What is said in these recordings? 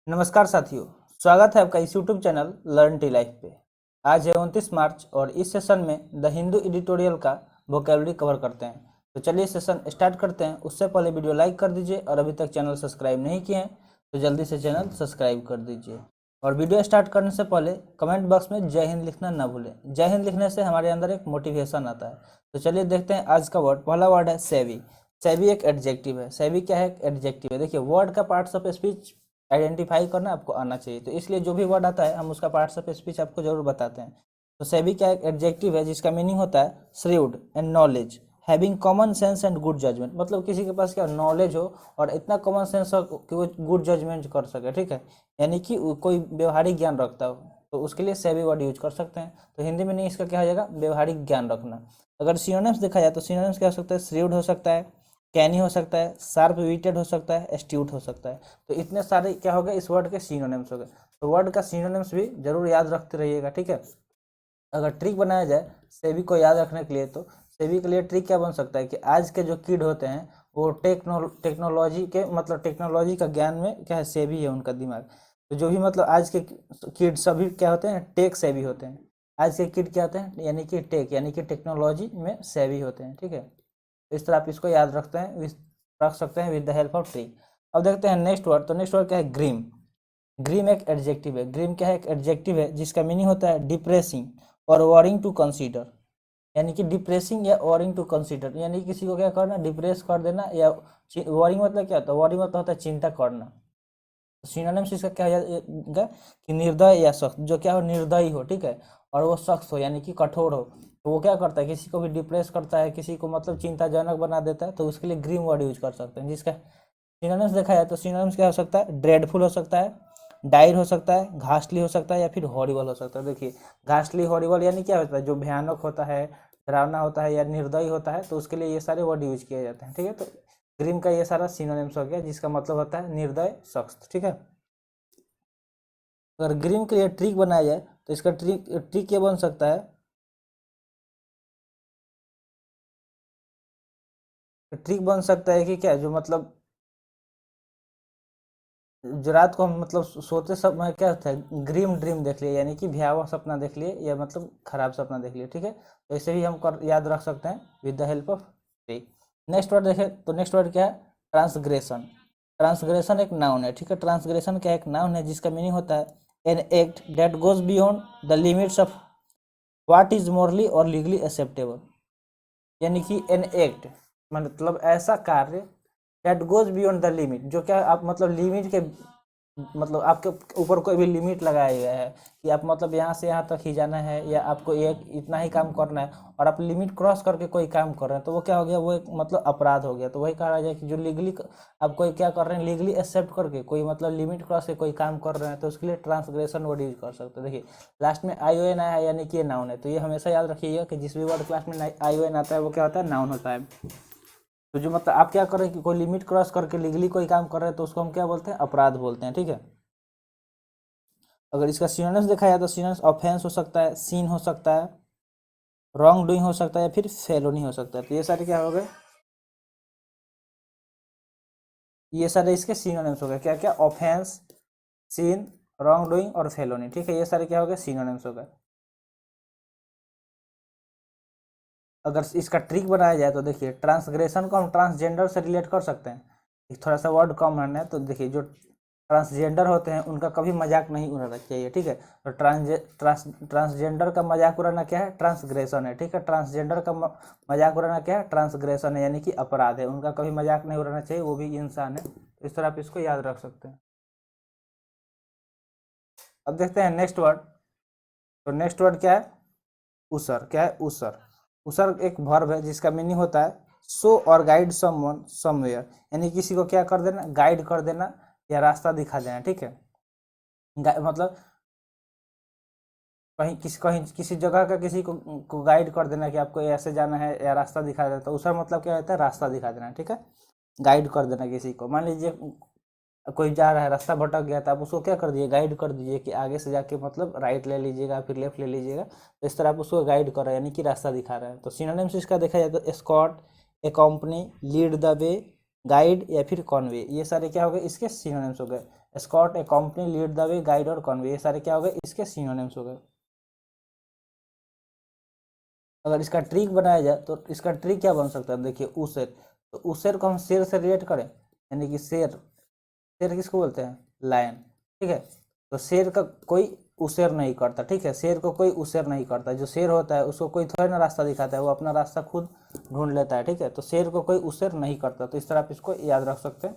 नमस्कार साथियों, स्वागत है आपका इस YouTube channel learn tea life पे। आज है 29 मार्च और इस सेशन में द हिंदू एडिटोरियल का वोकेबलरी कवर करते हैं। तो चलिए सेशन स्टार्ट करते हैं। उससे पहले वीडियो लाइक कर दीजिए और अभी तक चैनल सब्सक्राइब नहीं किए हैं तो जल्दी से चैनल सब्सक्राइब कर दीजिए। और वीडियो स्टार्ट करने से पहले कमेंट बॉक्स में जय हिंद लिखना ना भूलें। जय हिंद लिखने से हमारे अंदर एक मोटिवेशन आता है। तो चलिए देखते हैं आज का वर्ड। पहला वर्ड है सेवी। सेवी एक एडजेक्टिव है। सेवी क्या है? एडजेक्टिव है। देखिए, वर्ड का पार्ट्स ऑफ स्पीच आइडेंटिफाई करना आपको आना चाहिए, तो इसलिए जो भी वर्ड आता है हम उसका पार्ट्स ऑफ स्पीच आपको जरूर बताते हैं। तो सेवी क्या एक एडजेक्टिव है जिसका मीनिंग होता है shrewd and knowledge, having common sense and good judgement. मतलब किसी के पास क्या नॉलेज हो और इतना कॉमन सेंस हो कि वो गुड जजमेंट कर सके, ठीक है, यानी कि कोई व्यवहारिक ज्ञान रखता हो, तो उसके लिए सेवी वर्ड यूज कर सकते हैं। तो हिंदी में नहीं, इसका क्या हो जाएगा? व्यवहारिक ज्ञान रखना। अगर सिनोनिम्स देखा जाए तो सिनोनिम्स क्या हो सकता है? श्रीव्ड हो सकता है, कैनी हो सकता है, शार्प विटेड हो सकता है, एस्ट्यूट हो सकता है। तो इतने सारे क्या हो गए इस वर्ड के सिनोनिम्स हो गए। तो वर्ड का सिनोनिम्स भी जरूर याद रखते रहिएगा, ठीक है। अगर ट्रिक बनाया जाए सेवी को याद रखने के लिए, तो सेवी के लिए ट्रिक क्या बन सकता है कि आज के जो किड होते हैं वो टेक्नोलॉजी के मतलब टेक्नोलॉजी का ज्ञान में क्या है, सेवी है उनका दिमाग। तो जो भी मतलब आज के किड सभी क्या होते हैं? टेक सेवी होते हैं। आज के किड क्या होते हैं? यानी कि टेक यानी कि टेक्नोलॉजी में सेवी होते हैं, ठीक है। इस तरह आप इसको याद रख सकते हैं with the help of tree. अब देखते हैं नेक्स्ट वर्ड। तो नेक्स्ट वर्ड क्या है? ग्रीम। ग्रीम एक एडजेक्टिव है। ग्रीम क्या है? एक एडजेक्टिव है जिसका मीनिंग होता है डिप्रेसिंग और वॉरिंग टू कंसीडर, यानी कि डिप्रेसिंग या वॉरिंग टू कंसीडर, यानी किसी को क्या करना? डिप्रेस कर देना। या वॉरिंग मतलब क्या होता है? वॉरिंग मतलब होता है चिंता करना। सिनोनिम्स इसका क्या हो जाएगा कि निर्दय या सख्त। जो क्या हो? निर्दयी हो, ठीक है, और वो सख्त हो यानी कि कठोर हो। तो वो क्या करता है? किसी को भी डिप्रेस करता है, किसी को मतलब चिंताजनक बना देता है, तो उसके लिए ग्रीम वर्ड यूज कर सकते हैं। जिसका सिनोनिम्स देखा जाए तो सिनोनिम्स क्या हो सकता है? ड्रेडफुल हो सकता है, डायर हो सकता है, घास्टली हो सकता है, या फिर हॉरिबल हो सकता है। देखिए, घास्टली हॉरिबल यानी क्या होता है? जो भयानक होता है, डरावना होता है या निर्दयी होता है, तो उसके लिए ये सारे वर्ड यूज किए जाते हैं, ठीक है। तो ग्रीम का ये सारा सिनोनिम्स हो गया जिसका मतलब होता है निर्दय, सख्त, ठीक है। अगर ग्रीम के लिए ट्रिक बनाया जाए तो इसका ट्रिक क्या बन सकता है? ट्रिक बन सकता है कि क्या, जो मतलब जो रात को हम मतलब सोते समय क्या होता है? ग्रीम ड्रीम देख लिए, यानी कि भयावह सपना देख लिए या मतलब खराब सपना देख लिए, ठीक है। तो ऐसे भी हम याद रख सकते हैं with the help of trick. Next word देखें तो नेक्स्ट वर्ड क्या है? ट्रांसग्रेशन। ट्रांसग्रेशन एक नाउन है, ठीक है। ट्रांसग्रेशन क्या एक नाउन है जिसका मीनिंग होता है an act that goes beyond the limits of what is morally और लीगली एक्सेप्टेबल, यानी कि एन एक्ट मतलब ऐसा कार्य that goes beyond the limit, जो क्या आप मतलब लिमिट के मतलब आपके ऊपर कोई भी लिमिट लगाया गया है कि आप मतलब यहाँ से यहाँ तक ही जाना है या आपको एक इतना ही काम करना है, और आप लिमिट क्रॉस करके कोई काम कर रहे हैं, तो वो क्या हो गया? वो एक मतलब अपराध हो गया। तो वही कहा जाए कि जो लीगली आप कोई क्या कर रहे हैं, लीगली एक्सेप्ट करके कोई मतलब लिमिट क्रॉस के कोई काम कर रहे हैं, तो उसके लिए ट्रांसग्रेशन वर्ड यूज कर सकते हैं। देखिए, लास्ट में आई ओ एन आया है यानी कि ये नाउन है, तो ये हमेशा याद रखिएगा कि जिस भी वर्ड क्लास में आई ओ एन आता है वो क्या होता है? नाउन होता है। तो जो मतलब आप क्या कर रहे हैं कि कोई लिमिट क्रॉस करके लीगली कोई काम कर रहे हैं, तो उसको हम क्या बोलते हैं? अपराध बोलते हैं, ठीक है। अगर इसका सिनोनिम्स देखा जाए तो सिनोनिम्स ऑफेंस हो सकता है, सीन हो सकता है, रॉन्ग डूइंग हो सकता है, या फिर फेलोनी हो सकता है। तो ये सारे क्या हो गए? ये सारे इसके सिनोनिम्स हो गए। क्या क्या? ऑफेंस, सीन, रॉन्ग डूइंग और फेलोनी, ठीक है। ये सारे क्या हो गए? सिनोनिम्स हो गए। अगर इसका ट्रिक बनाया जाए तो देखिए, ट्रांसग्रेशन को हम ट्रांसजेंडर से रिलेट कर सकते हैं। थोड़ा सा वर्ड कम है, तो देखिए जो ट्रांसजेंडर होते हैं उनका कभी मजाक नहीं उड़ाना चाहिए, ठीक है। तो ट्रांसजेंडर का मजाक उड़ाना क्या है? ट्रांसग्रेशन है, ठीक है। ट्रांसजेंडर का मजाक उड़ाना क्या है? ट्रांसग्रेशन है, यानी कि अपराध है। उनका कभी मजाक नहीं उड़ाना चाहिए, वो भी इंसान है। इस तरह आप इसको याद रख सकते हैं। अब देखते हैं नेक्स्ट वर्ड। तो नेक्स्ट वर्ड क्या है? उसर। क्या है? उसर। उसर एक वर्ब है जिसका मीनिंग होता है शो और गाइड समवन समवेयर, यानी किसी को क्या कर देना? गाइड कर देना या रास्ता दिखा देना, ठीक है। मतलब कहीं किसी जगह का किसी को गाइड कर देना कि आपको ऐसे जाना है या रास्ता दिखा देना। तो उसका मतलब क्या होता है? रास्ता दिखा देना, ठीक है। गाइड कर देना किसी को। मान लीजिए कोई जा रहा है, रास्ता भटक गया, तो आप उसको क्या कर दिए? गाइड कर दीजिए कि आगे से जाके मतलब राइट ले लीजिएगा, फिर लेफ्ट ले लीजिएगा। तो इस तरह आप उसको गाइड कर रहे हैं, यानी कि रास्ता दिखा रहे हैं। तो सिनोनिम्स इसका देखा जाए तो escort, accompany, lead the way, guide या फिर कॉन्वे, ये सारे क्या हो गए? इसके सिनोनिम्स हो गए। Escort, अकॉम्पनी, lead the way, guide और कन्वे, ये सारे क्या हो गए इसके सिनोनिम्स हो गए। अगर इसका ट्रिक बनाया जाए तो इसका ट्रिक क्या बन सकता है, देखिए उसेर, तो उसेर को हम शेर से रिलेट करें, यानी कि शेर, शेर किसको बोलते हैं, लायन, ठीक है। तो शेर का कोई उसेर नहीं करता, ठीक है, शेर को कोई उसेर नहीं करता, जो शेर होता है उसको कोई थोड़ा ना रास्ता दिखाता है, वो अपना रास्ता खुद ढूंढ लेता है, ठीक है। तो शेर को कोई उसेर नहीं करता, तो इस तरह आप इसको याद रख सकते हैं।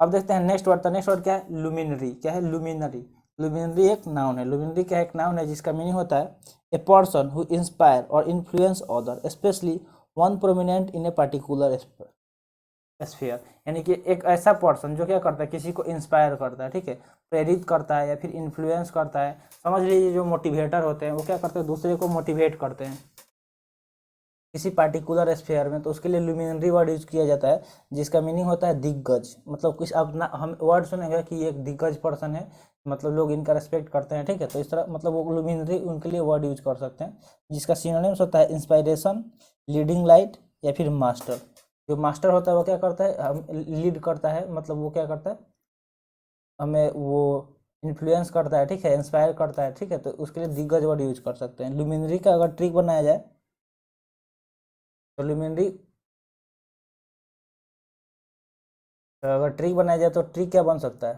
अब देखते हैं नेक्स्ट वर्ड, तो नेक्स्ट वर्ड क्या है, लुमिनरी, क्या है, लुमिनरी। लुमिनरी एक नाउन है, लुमिनरी क्या एक नाउन है जिसका मीनिंग होता है ए पर्सन हु इंस्पायर और influence other specially one prominent in a particular sphere, यानी कि एक ऐसा पर्सन जो क्या करता है, किसी को इंस्पायर करता है, ठीक है, प्रेरित करता है या फिर इन्फ्लुएंस करता है, समझ लीजिए जो मोटिवेटर होते हैं वो क्या करते हैं, दूसरे को मोटिवेट करते हैं किसी पार्टिकुलर स्फीयर में, तो उसके लिए लुमिनरी वर्ड यूज किया जाता है जिसका मीनिंग होता है दिग्गज, मतलब कुछ अपना हम वर्ड सुनेंगे कि ये एक दिग्गज पर्सन है, मतलब लोग इनका रेस्पेक्ट करते हैं, ठीक है। तो इस तरह मतलब वो लुमिनरी उनके लिए वर्ड यूज कर सकते हैं, जिसका सिनोनिम्स होता है इंस्पायरेशन, लीडिंग लाइट या फिर मास्टर। जो मास्टर होता है वो क्या करता है, हम लीड करता है, मतलब वो क्या करता है, हमें वो इन्फ्लुएंस करता है, ठीक है, इंस्पायर करता है, ठीक है। तो उसके लिए दिग्गज वर्ड यूज कर सकते हैं। लुमिनरी का अगर ट्रिक बनाया जाए तो लुमिनरी, तो अगर ट्रिक बनाया जाए तो ट्रिक क्या बन सकता है,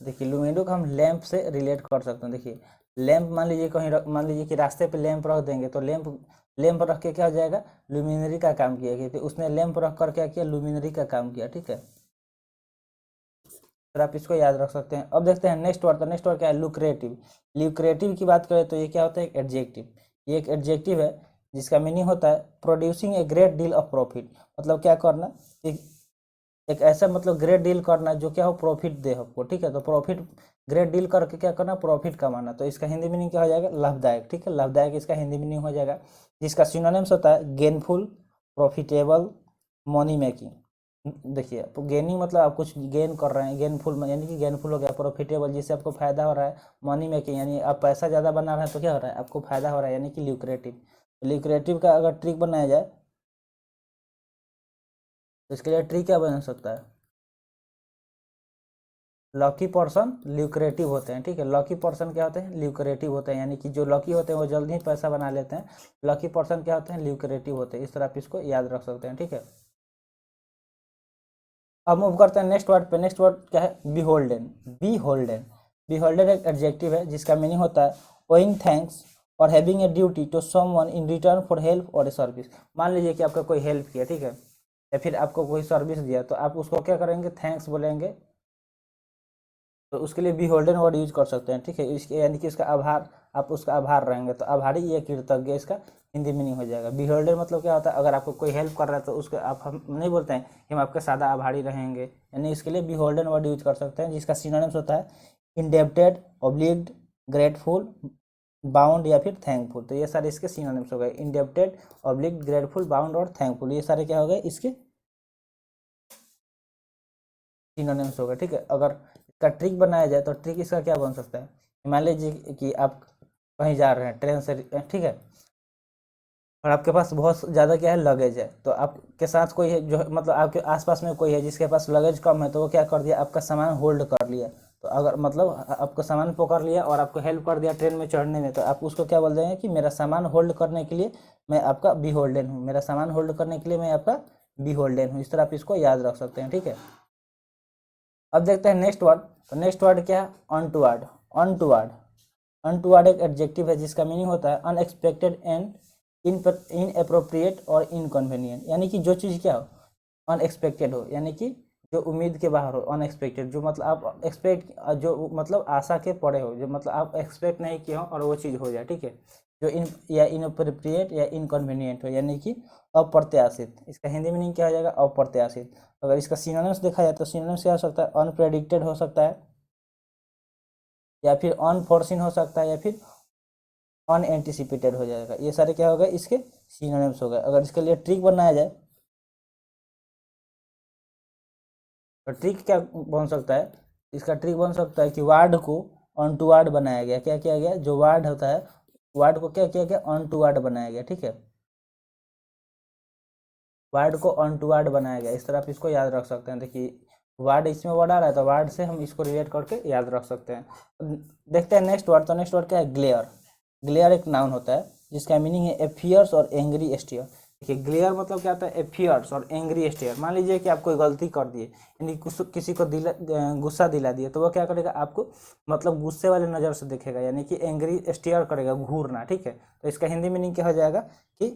तो देखिए लुमिनो को हम लैंप से रिलेट कर सकते हैं। देखिए लैंप मान लीजिए कहीं मान लीजिए कि रास्ते पे लैंप रख देंगे, तो लैंप लैंप रख के क्या हो जाएगा, लुमिनरी का काम किया, क्योंकि उसने लैंप रख कर क्या किया, लुमिनरी का काम किया, ठीक है। फिर आप इसको याद रख सकते हैं। अब देखते हैं नेक्स्ट वर्ड, तो नेक्स्ट वर्ड क्या है, लुक्रेटिव। लुक्रेटिव की बात करें तो ये क्या होता है, एक एडजेक्टिव, ये एक एडजेक्टिव है जिसका मीनिंग होता है producing a great deal of profit, मतलब क्या करना, एक ऐसा मतलब ग्रेट डील करना जो क्या हो, प्रॉफिट दे आपको, ठीक है। तो प्रॉफिट, ग्रेट डील करके क्या करना, प्रॉफिट कमाना, तो इसका हिंदी मीनिंग क्या हो जाएगा, लाभदायक, ठीक है, लाभदायक इसका हिंदी मीनिंग हो जाएगा, जिसका सिनोनिम्स होता है गेनफुल, प्रॉफिटेबल, मनी मेकिंग। देखिए गेनिंग मतलब आप कुछ गेन कर रहे हैं, गेनफुल यानी कि गेनफुल हो गया, प्रॉफिटेबल जिससे आपको फायदा हो रहा है, मनी मेकिंग यानी आप पैसा ज़्यादा बना रहे हैं तो क्या हो रहा है, आपको फायदा हो रहा है, यानी कि ल्यूक्रेटिव। ल्यूक्रेटिव का अगर ट्रिक बनाया जाए तो इसके लिए ट्रिक क्या बन सकता है, लकी पर्सन ल्यूक्रेटिव होते हैं, ठीक है। लकी पर्सन क्या होते हैं, ल्यूक्रेटिव होते हैं, यानी कि जो लकी होते हैं वो जल्दी ही पैसा बना लेते हैं, लकी पर्सन क्या होते हैं, ल्यूक्रेटिव होते हैं। इस तरह आप इसको याद रख सकते हैं, ठीक है। अब मूव करते हैं नेक्स्ट वर्ड पे। नेक्स्ट वर्ड क्या है, बिहोल्डन। बिहोल्डन, बिहोल्डन एक एडजेक्टिव है जिसका मीनिंग होता है ओइंग थैंक्स और having a duty to someone in return for help और ए सर्विस। मान लीजिए कि आपका कोई हेल्प किया, ठीक है, या फिर आपको कोई सर्विस दिया, तो आप उसको क्या करेंगे, थैंक्स बोलेंगे, तो उसके लिए बिहोल्डन वर्ड यूज कर सकते हैं, ठीक है। इसके यानी कि इसका आभार, आप उसका आभार रहेंगे, तो आभारी या कृतज्ञ इसका हिंदी मीनिंग हो जाएगा। बिहोल्डर मतलब क्या होता है, अगर आपको कोई हेल्प कर रहा है तो उसके आप, हम नहीं बोलते हैं कि हम आपके सादा आभारी रहेंगे, यानी इसके लिए बिहोल्डन वर्ड यूज कर सकते हैं, जिसका सिनोनिम्स होता है इंडेप्टेड, ऑब्लिग्ड, ग्रेटफुल, बाउंड या फिर थैंकफुल। तो ये सारे इसके सिनोनिम्स हो गए, इंडेप्टेड, ऑब्लिग्ड, ग्रेटफुल, बाउंड और थैंकफुल, ये सारे क्या हो गए इसके सिनोनिम्स हो गए, ठीक है। अगर इसका ट्रिक बनाया जाए तो ट्रिक इसका क्या बन सकता है, मान लीजिए कि आप कहीं जा रहे हैं ट्रेन से, ठीक है, और आपके पास बहुत ज़्यादा क्या है, लगेज है, तो आपके साथ कोई है जो मतलब आपके आसपास में कोई है जिसके पास लगेज कम है, तो वो क्या कर दिया, आपका सामान होल्ड कर लिया, तो अगर मतलब आपका सामान पकड़ लिया और आपको हेल्प कर दिया ट्रेन में चढ़ने में, तो आप उसको क्या बोल देंगे कि मेरा सामान होल्ड करने के लिए मैं आपका बी होल्डन हूँ, मेरा सामान होल्ड करने के लिए मैं आपका बी होल्डन हूँ। इस तरह आप इसको याद रख सकते हैं, ठीक है। अब देखते हैं नेक्स्ट वर्ड, तो नेक्स्ट वर्ड क्या है, अनटुवर्ड। अनटुवर्ड, अनटुवर्ड एक एडजेक्टिव है जिसका मीनिंग होता है अनएक्सपेक्टेड एंड इनअप्रोप्रिएट और इनकन्वीनियंट, यानी कि जो चीज़ क्या हो, अनएक्सपेक्टेड हो, यानी कि जो उम्मीद के बाहर हो, अनएक्सपेक्टेड जो मतलब आप एक्सपेक्ट, जो मतलब आशा के पड़े हो, जो मतलब आप एक्सपेक्ट नहीं किए हो और वो चीज़ हो जाए, ठीक है। जो इन या इनअप्रोप्रिएट या इनकन्वीनियंट हो, यानी कि अप्रत्याशित, इसका हिंदी मीनिंग क्या हो जाएगा, अप्रत्याशित। अगर इसका सिनोनिम्स देखा जाए तो सिनोनिम्स क्या हो सकता है, अनप्रेडिक्टेड हो सकता है, या फिर अनफोर्सिन हो सकता है, या फिर अनएंटिसिपेटेड हो जाएगा। ये सारे क्या हो गए इसके सिनोनिम्स हो गए। अगर इसके लिए ट्रिक बनाया जाए तो ट्रिक क्या बन सकता है, इसका ट्रिक बन सकता है कि वार्ड को ऑन टू वार्ड बनाया गया, क्या किया गया, जो वार्ड होता है वार्ड को क्या किया गया, ऑन टू वार्ड बनाया गया, ठीक है, वार्ड को ऑन टू वार्ड बनाया गया। इस तरह आप इसको याद रख सकते हैं। देखिए वर्ड इसमें वर्ड आ रहा है तो वर्ड से हम इसको रिलेट करके याद रख सकते हैं। देखते हैं नेक्स्ट वर्ड। तो नेक्स्ट वर्ड क्या है? ग्लेयर। ग्लेयर एक नाउन होता है जिसका मीनिंग है ए फियर्स और एंग्री स्टेयर। देखिए ग्लेयर मतलब क्या होता है? ए फियर्स और एंग्री स्टेयर। मान लीजिए कि आप कोई गलती कर दिए, यानी किसी को गुस्सा दिला दिए, तो वो क्या करेगा? आपको मतलब गुस्से वाले नज़र से देखेगा, यानी कि एंग्री स्टेयर करेगा, घूरना। ठीक है, तो इसका हिंदी मीनिंग क्या हो जाएगा कि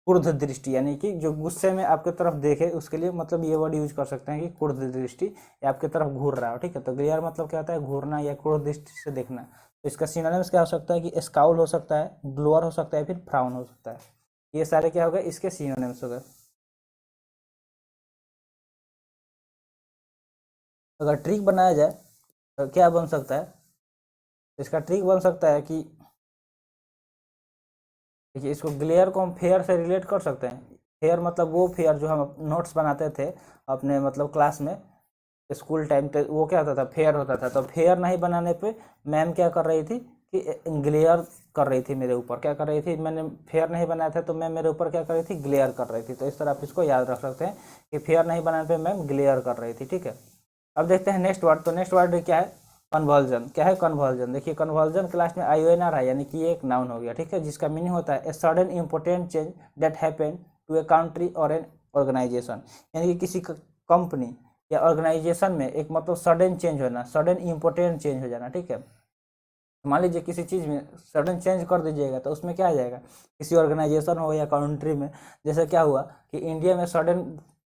क्रुद्ध दृष्टि, यानी कि जो गुस्से में आपके तरफ देखे, उसके लिए मतलब ये वर्ड यूज कर सकते हैं कि क्रुद्ध दृष्टि, या आपके तरफ घूर रहा हो। ठीक है, तो ग्लेयर मतलब क्या होता है? घूरना या क्रुद्ध दृष्टि से देखना। तो इसका सिनोनिम्स क्या हो सकता है? कि स्काउल हो सकता है, ग्लोअर हो सकता है, फिर फ्राउन हो सकता है। ये सारे क्या हो गए? इसके सिनोनिम्स हो गए। अगर ट्रिक बनाया जाए तो क्या बन सकता है? इसका ट्रिक बन सकता है कि देखिए, इसको ग्लेयर को हम फेयर से रिलेट कर सकते हैं। फेयर मतलब वो फेयर जो हम नोट्स बनाते थे अपने मतलब क्लास में, स्कूल टाइम पे, वो क्या होता था? फेयर होता था। तो फेयर नहीं बनाने पे मैम क्या कर रही थी कि ग्लेयर कर रही थी मेरे ऊपर। क्या कर रही थी? मैंने फेयर नहीं बनाया था तो मैम मेरे ऊपर क्या कर रही थी? ग्लेयर कर रही थी। तो इस तरह आप इसको याद रख सकते हैं कि फेयर नहीं बनाने पे मैम ग्लेयर कर रही थी। ठीक है, अब देखते हैं नेक्स्ट वर्ड। तो नेक्स्ट वर्ड क्या है? कन्वर्जन। क्या है कन्वर्जन? देखिए कन्वर्जन क्लास में IONR है, यानी कि ये एक नाउन हो गया। ठीक है, जिसका मीनिंग होता है a sudden important change that happen to a country और एन ऑर्गेनाइजेशन। यानी कि किसी कंपनी या ऑर्गेनाइजेशन में एक मतलब सडन चेंज होना, सडन इंपॉर्टेंट चेंज हो जाना। ठीक है, मान लीजिए किसी चीज़ में सडन चेंज कर दीजिएगा तो उसमें क्या आ जाएगा? किसी ऑर्गेनाइजेशन हो या कंट्री में। जैसे क्या हुआ कि इंडिया में सडन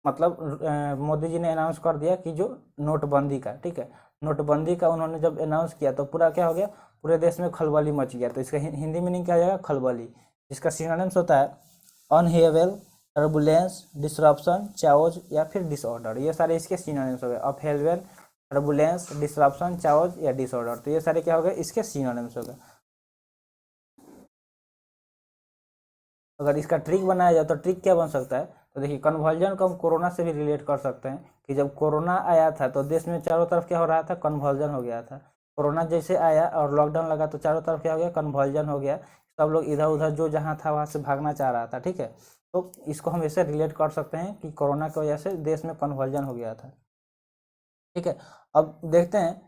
मतलब मोदी जी ने अनाउंस कर दिया कि जो नोटबंदी का, ठीक है, नोटबंदी का उन्होंने जब अनाउंस किया तो पूरा क्या हो गया? पूरे देश में खलबली मच गया। तो इसका हिंदी मीनिंग क्या हो जाएगा? खलबली। जिसका सिनोनिम्स होता है अनहेवेल, टर्बुलेंस, डिसरप्शन, चाओज या फिर डिसऑर्डर। ये सारे इसके सिनोनिम्स हो गए। अपहेलवेल, टर्बुलेंस, डिसरप्शन, चाओज या डिसऑर्डर। तो ये सारे क्या हो गए? इसके सिनोनिम्स हो गए। अगर इसका ट्रिक बनाया जाए तो ट्रिक क्या बन सकता है? तो देखिए कन्वर्जन को हम कोरोना से भी रिलेट कर सकते हैं कि जब कोरोना आया था तो देश में चारों तरफ क्या हो रहा था? कन्वर्जन हो गया था। कोरोना जैसे आया और लॉकडाउन लगा तो चारों तरफ क्या हो गया? कन्वर्जन हो गया। सब लोग इधर उधर जो जहाँ था वहाँ से भागना चाह रहा था। ठीक है, तो इसको हम ऐसे रिलेट कर सकते हैं कि कोरोना की वजह से देश में कन्वर्जन हो गया था। ठीक है, अब देखते हैं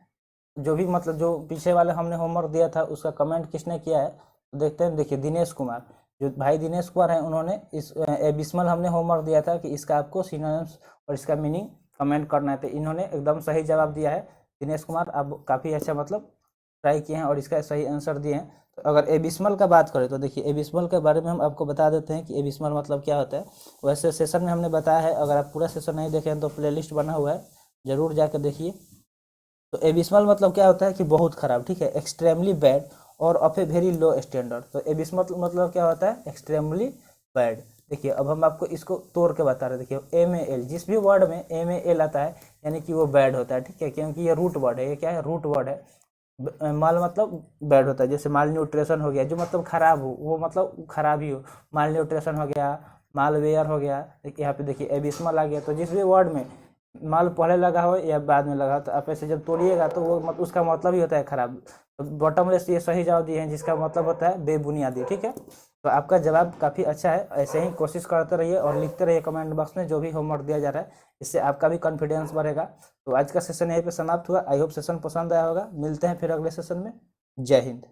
जो भी मतलब जो पीछे वाले हमने होमवर्क दिया था उसका कमेंट किसने किया है, तो देखते हैं। देखिए दिनेश कुमार, जो भाई दिनेश कुमार हैं, उन्होंने इस एबिस्मल हमने होमवर्क दिया था कि इसका आपको सिनोनिम्स और इसका मीनिंग कमेंट करना है, तो इन्होंने एकदम सही जवाब दिया है। दिनेश कुमार आप काफ़ी अच्छा मतलब ट्राई किए हैं और इसका सही आंसर दिए हैं। तो अगर एबिस्मल का बात करें तो देखिए एबिस्मल के बारे में हम आपको बता देते हैं कि एबिस्मल मतलब क्या होता है। वैसे सेशन में हमने बताया है, अगर आप पूरा सेशन नहीं देखें तो प्लेलिस्ट बना हुआ है, ज़रूर जाकर देखिए। तो एबिस्मल मतलब क्या होता है कि बहुत खराब। ठीक है, एक्सट्रीमली बैड और of a very low standard. तो एबिस्मल मतलब क्या होता है? Extremely bad. देखिए अब हम आपको इसको तोड़ के बता रहे हैं। देखिए MAL, जिस भी वर्ड में MAL आता है यानी कि वो बैड होता है। ठीक है, क्योंकि ये रूट वर्ड है। ये क्या है? रूट वर्ड है। माल मतलब बैड होता है। जैसे माल न्यूट्रिशन हो गया, जो मतलब खराब हो, वो मतलब खराब ही हो। माल न्यूट्रिशन हो गया, मालवेयर हो गया। यहाँ पे देखिए एबिस्मल आ गया। तो जिस भी वर्ड में माल पहले लगा हो या बाद में लगा हो तो आप ऐसे जब तोड़िएगा तो वो उसका मतलब ही होता है खराब। तो बॉटमलेस ये सही जवाब दिए हैं जिसका मतलब होता है बेबुनियादी। ठीक है, तो आपका जवाब काफ़ी अच्छा है। ऐसे ही कोशिश करते रहिए और लिखते रहिए कमेंट बॉक्स में जो भी होमवर्क दिया जा रहा है, इससे आपका भी कॉन्फिडेंस बढ़ेगा। तो आज का सेशन यहीं पे समाप्त हुआ। आई होप सेशन पसंद आया होगा। मिलते हैं फिर अगले सेशन में। जय हिंद।